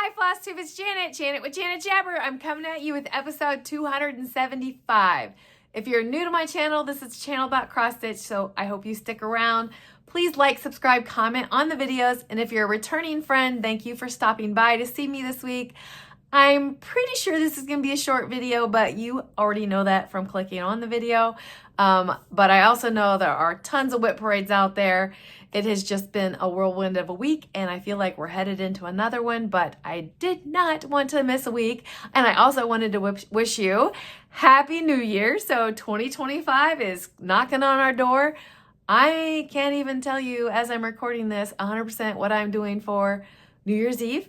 Hi Flosstube, it's Janet with Janet Jabber. I'm coming at you with episode 275. If you're new to my channel, this is a channel about cross stitch, so I hope you stick around. Please like, subscribe, comment on the videos, and if you're a returning friend, thank you for stopping by to see me this week. I'm pretty sure this is going to be a short video, but you already know that from clicking on the video. But I also know there are tons of whip parades out there. It has just been a whirlwind of a week, and I feel like we're headed into another one, but I did not want to miss a week. And I also wanted to wish you Happy New Year. So 2025 is knocking on our door. I can't even tell you, as I'm recording this, 100% what I'm doing for New Year's Eve.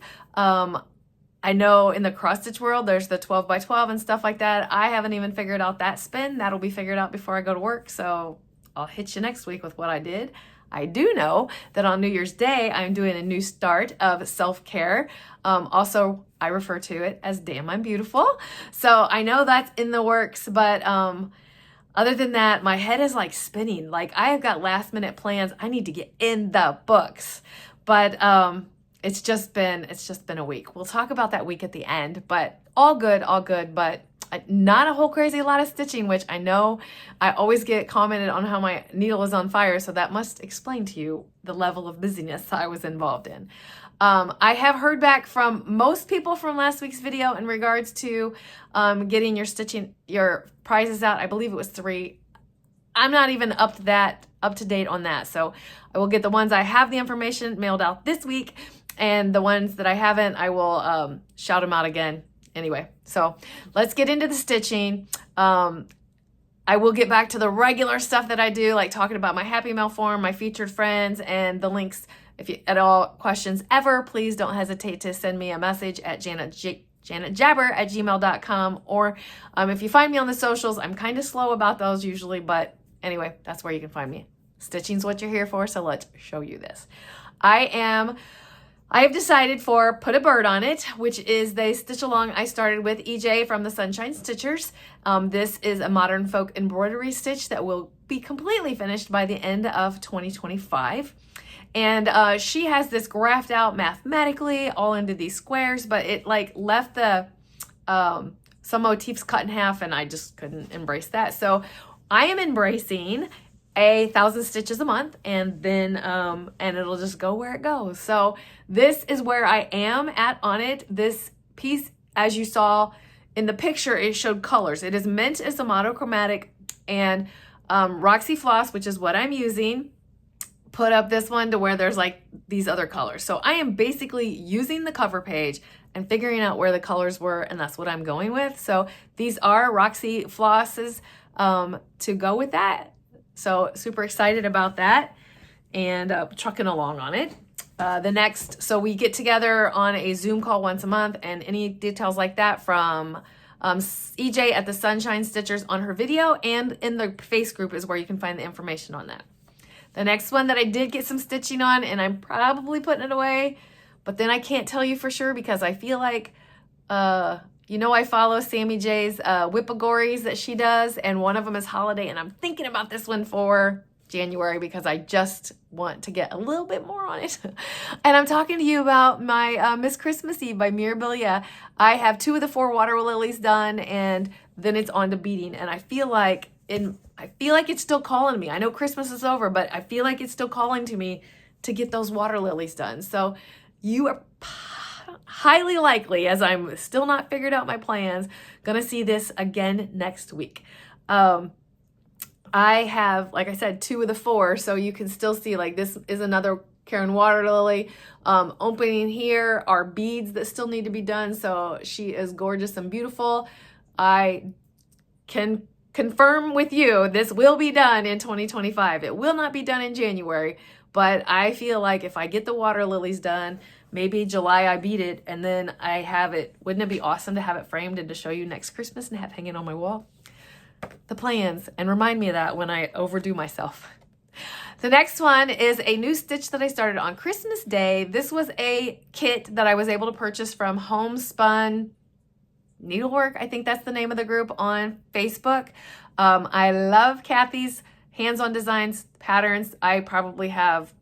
I know in the cross stitch world, there's the 12 by 12 and stuff like that. I haven't even figured out that spin. That'll be figured out before I go to work. So I'll hit you next week with what I did. I do know that on New Year's Day, I'm doing a new start of self-care. Also, I refer to it as Damn I'm Beautiful. So I know that's in the works, but other than that, my head is like spinning. Like I have got last minute plans. I need to get in the books. But it's just been a week. We'll talk about that week at the end, but all good, but not a whole crazy lot of stitching, which I know I always get commented on how my needle is on fire, so that must explain to you the level of busyness I was involved in. I have heard back from most people from last week's video in regards to getting your prizes out. I believe it was 3. I'm not even up to date on that, so I will get the ones I have the information mailed out this week, and the ones that I haven't, I will shout them out again. Anyway, so let's get into the stitching. I will get back to the regular stuff that I do, like talking about my Happy Mail form, my featured friends, and the links. If you at all questions ever, please don't hesitate to send me a message at janetjabber@gmail.com, or if you find me on the socials, I'm kind of slow about those usually, but anyway, that's where you can find me. Stitching's what you're here for, so let's show you this. I have decided for Put a Bird on It, which is the stitch along I started with EJ from the Sunshine Stitchers. This is a modern folk embroidery stitch that will be completely finished by the end of 2025. And she has this graphed out mathematically all into these squares, but it like left the some motifs cut in half, and I just couldn't embrace that. So I am embracing 1,000 stitches a month, and then and it'll just go where it goes. So this is where I am at on it. This piece, as you saw in the picture, it showed colors. It is meant as a monochromatic, and Roxy Floss, which is what I'm using, put up this one to where there's like these other colors. So I am basically using the cover page and figuring out where the colors were, and that's what I'm going with. So these are Roxy Flosses to go with that. So super excited about that, and trucking along on it. So we get together on a Zoom call once a month, and any details like that from EJ at the Sunshine Stitchers on her video, and in the face group is where you can find the information on that. The next one that I did get some stitching on, and I'm probably putting it away, but then I can't tell you for sure because I feel like, I follow SammyJ's Whipagories that she does, and one of them is holiday, and I'm thinking about this one for January because I just want to get a little bit more on it. And I'm talking to you about my Miss Christmas Eve by Mirabilia. I have 2 of the 4 water lilies done, and then it's on to beading, and I feel like it's still calling me. I know Christmas is over, but I feel like it's still calling to me to get those water lilies done. So you are highly likely, as I'm still not figured out my plans, gonna see this again next week. I have, like I said, 2 of the 4, so you can still see, like, this is another Karen water lily. Opening here are beads that still need to be done, so she is gorgeous and beautiful. I can confirm with you this will be done in 2025. It will not be done in January, but I feel like if I get the water lilies done, maybe July I beat it, and then I have it. Wouldn't it be awesome to have it framed and to show you next Christmas and have hanging on my wall? The plans, and remind me of that when I overdo myself. The next one is a new stitch that I started on Christmas Day. This was a kit that I was able to purchase from Homespun Needlework. I think that's the name of the group on Facebook. I love Kathy's hands-on designs patterns. I probably have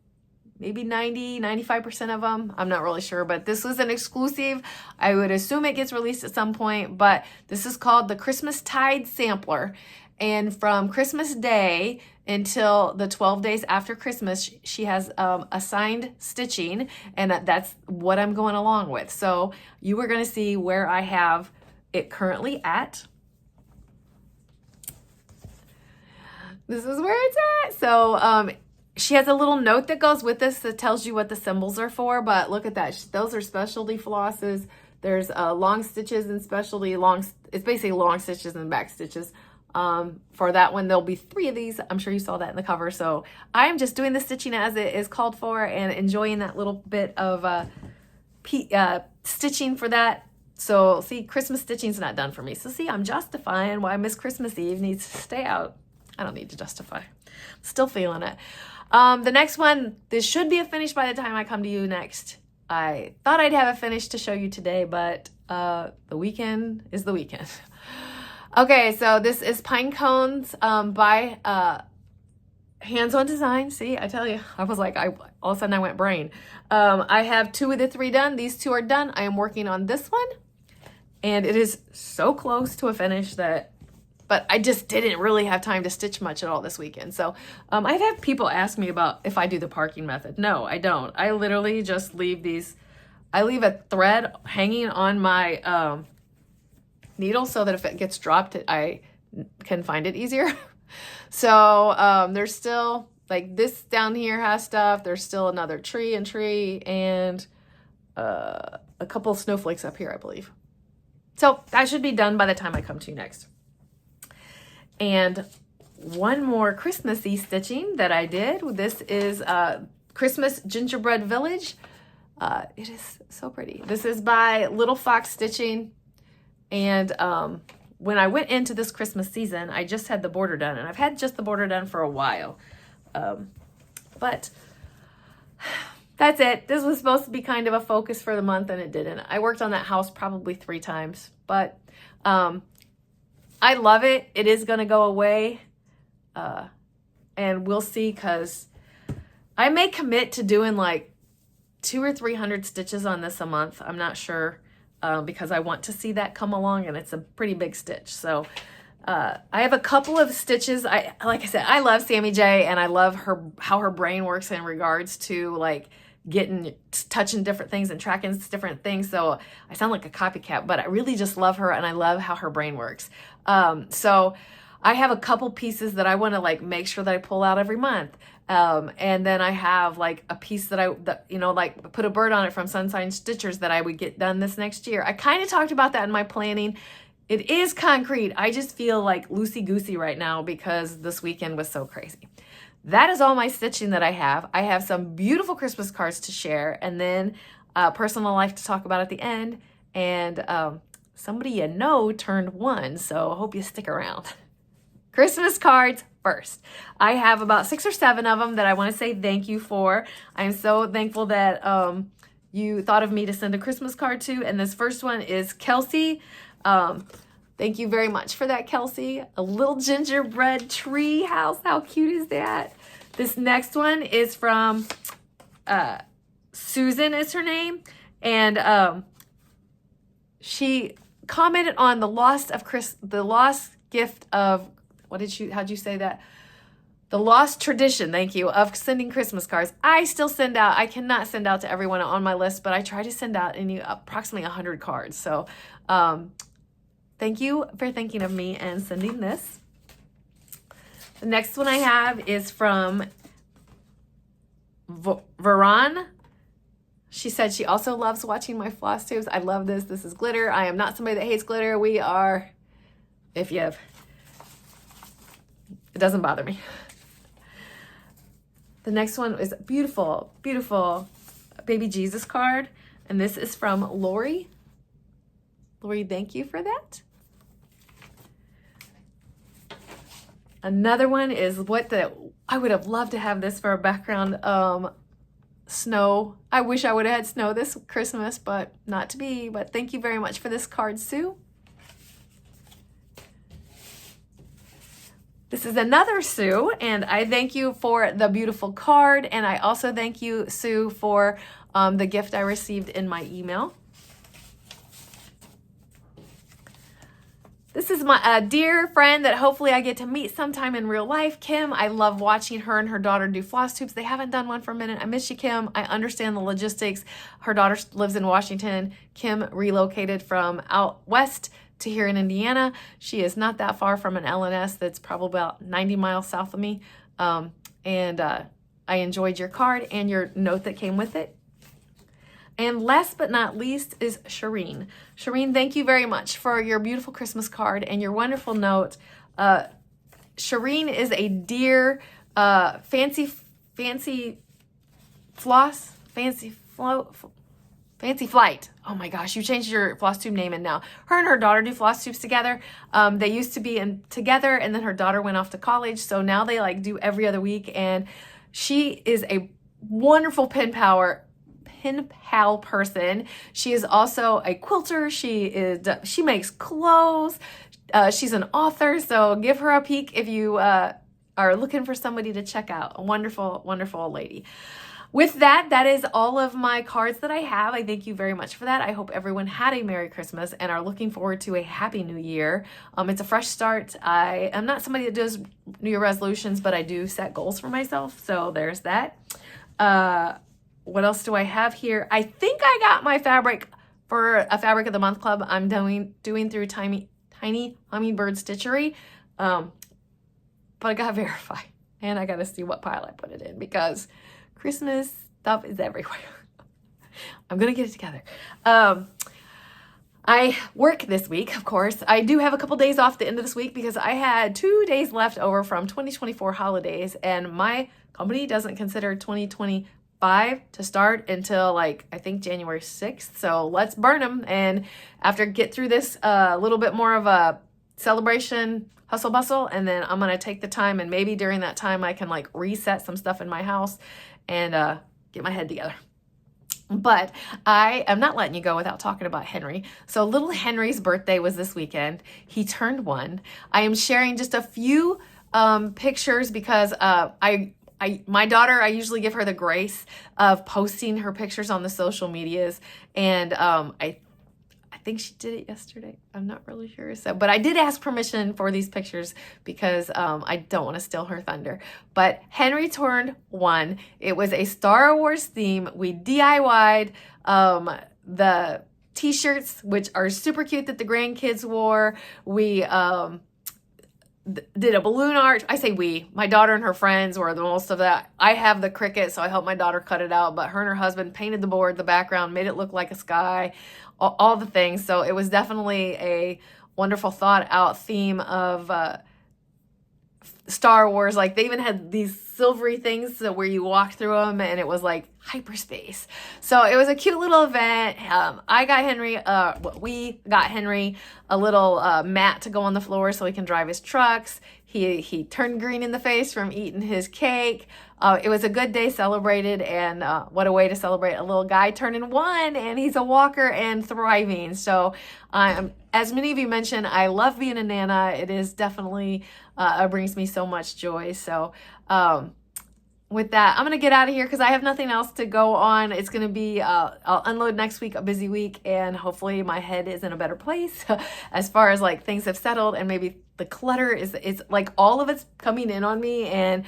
maybe 95% of them. I'm not really sure, but this was an exclusive. I would assume it gets released at some point, but this is called the Christmas Tide Sampler. And from Christmas Day until the 12 days after Christmas, she has assigned stitching, and that's what I'm going along with. So you are going to see where I have it currently at. This is where it's at. So she has a little note that goes with this that tells you what the symbols are for, but look at that. Those are specialty flosses. There's long stitches and specialty long, it's basically long stitches and back stitches. For that one, there'll be 3 of these. I'm sure you saw that in the cover. So I'm just doing the stitching as it is called for and enjoying that little bit of stitching for that. So see, Christmas stitching's not done for me. So see, I'm justifying why Miss Christmas Eve needs to stay out. I don't need to justify. Still feeling it. The next one, this should be a finish by the time I come to you next. I thought I'd have a finish to show you today, but the weekend is the weekend. Okay, so this is Pine Cones by Hands On Design. See, I tell you, I was like, all of a sudden I went brain. I have 2 of the 3 done. These 2 are done. I am working on this one, and it is so close to a finish that, but I just didn't really have time to stitch much at all this weekend. So I've had people ask me about if I do the parking method. No, I don't. I literally just leave these, I leave a thread hanging on my needle so that if it gets dropped, I can find it easier. So there's still, like this down here has stuff. There's still another tree and a couple of snowflakes up here, I believe. So that should be done by the time I come to you next. And one more Christmassy stitching that I did. This is Christmas Gingerbread Village. It is so pretty. This is by Little Fox Stitching. And when I went into this Christmas season, I just had the border done, and I've had just the border done for a while. But that's it. This was supposed to be kind of a focus for the month, and it didn't. I worked on that house probably 3 times, but I love it. It is going to go away, and we'll see, because I may commit to doing like 200 or 300 stitches on this a month. I'm not sure. Because I want to see that come along, and it's a pretty big stitch. So I have a couple of stitches. Like I said, I love SammyJ, and I love how her brain works in regards to like touching different things and tracking different things. So I sound like a copycat, but I really just love her, and I love how her brain works. So I have a couple pieces that I want to like make sure that I pull out every month. And then I have like a piece that like put a bird on it from Sunshine Stitchers that I would get done this next year. I kind of talked about that in my planning. It is concrete. I just feel like loosey-goosey right now because this weekend was so crazy. That is all my stitching that I have. I have some beautiful Christmas cards to share, and then personal life to talk about at the end. And somebody you know turned 1, so I hope you stick around. Christmas cards first. I have about 6 or 7 of them that I want to say thank you for. I'm so thankful that you thought of me to send a Christmas card to. And this first one is Kelsey. Thank you very much for that, Kelsey. A little gingerbread tree house. How cute is that? This next one is from Susan is her name. And she commented on the lost gift of, how'd you say that? The lost tradition, thank you, of sending Christmas cards. I still send out, I cannot send out to everyone on my list, but I try to send out approximately 100 cards. So thank you for thinking of me and sending this. The next one I have is from Veron. She said she also loves watching my floss tubes. I love this. This is glitter. I am not somebody that hates glitter. We are, if you have, it doesn't bother me. The next one is a beautiful, beautiful baby Jesus card. And this is from Lori. Lori, thank you for that. Another one is I would have loved to have this for a background. Snow. I wish I would have had snow this Christmas, but not to be. But thank you very much for this card, Sue. This is another Sue, and I thank you for the beautiful card, and I also thank you, Sue, for the gift I received in my email. This is my dear friend that hopefully I get to meet sometime in real life, Kim. I love watching her and her daughter do floss tubes. They haven't done one for a minute. I miss you, Kim. I understand the logistics. Her daughter lives in Washington. Kim relocated from out west to here in Indiana. She is not that far from an LNS that's probably about 90 miles south of me. I enjoyed your card and your note that came with it. And last but not least is Shireen. Shireen, thank you very much for your beautiful Christmas card and your wonderful note. Shireen is a dear, fancy floss, fancy flight. Oh my gosh, you changed your floss tube name, and now her and her daughter do floss tubes together. They used to be together, and then her daughter went off to college, so now they like do every other week. And she is a wonderful pen pal person. She is also a quilter. She makes clothes. She's an author, so give her a peek if you are looking for somebody to check out. A wonderful, wonderful old lady. With that, that is all of my cards that I have. I thank you very much for that. I hope everyone had a Merry Christmas and are looking forward to a Happy New Year. It's a fresh start. I am not somebody that does New Year resolutions, but I do set goals for myself. So there's that. What else do I have here? I think I got my fabric for a Fabric of the Month club I'm doing through Tiny Hummingbird Stitchery. But I got to verify. And I got to see what pile I put it in because Christmas stuff is everywhere. I'm going to get it together. I work this week, of course. I do have a couple days off the end of this week because I had 2 days left over from 2024 holidays, and my company doesn't consider 2025 to start until like, I think January 6th. So let's burn them. And after get through this little bit more of a celebration, hustle bustle, and then I'm going to take the time, and maybe during that time I can like reset some stuff in my house and get my head together. But I am not letting you go without talking about Henry. So little Henry's birthday was this weekend. He turned 1. I am sharing just a few pictures because my daughter, I usually give her the grace of posting her pictures on the social medias, and I think she did it yesterday. I'm not really sure. So, but I did ask permission for these pictures because I don't want to steal her thunder. But Henry turned 1. It was a Star Wars theme. We DIY'd the t-shirts, which are super cute that the grandkids wore. We did a balloon arch. I say we. My daughter and her friends were the most of that. I have the Cricut, so I helped my daughter cut it out. But her and her husband painted the board, the background, made it look like a sky, all the things. So it was definitely a wonderful thought out theme of Star Wars. Like they even had these silvery things where you walk through them and it was like hyperspace. So it was a cute little event. We got Henry a little mat to go on the floor so he can drive his trucks. He turned green in the face from eating his cake. It was a good day celebrated, and what a way to celebrate a little guy turning 1, and he's a walker and thriving. So as many of you mentioned, I love being a Nana. It is definitely brings me so much joy. So with that, I'm going to get out of here because I have nothing else to go on. It's going to be, I'll unload next week, a busy week, and hopefully my head is in a better place as far as like things have settled, and maybe the clutter is like all of it's coming in on me. And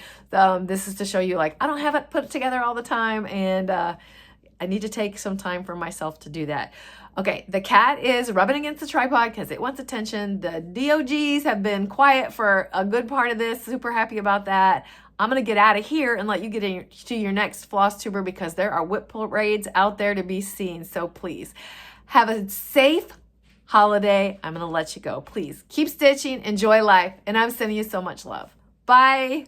this is to show you like I don't have it put together all the time, and I need to take some time for myself to do that. Okay, the cat is rubbing against the tripod because it wants attention. The DOGs have been quiet for a good part of this. Super happy about that. I'm going to get out of here and let you get to your next floss tuber because there are whip parades out there to be seen. So please have a safe holiday. I'm going to let you go. Please keep stitching, enjoy life, and I'm sending you so much love. Bye.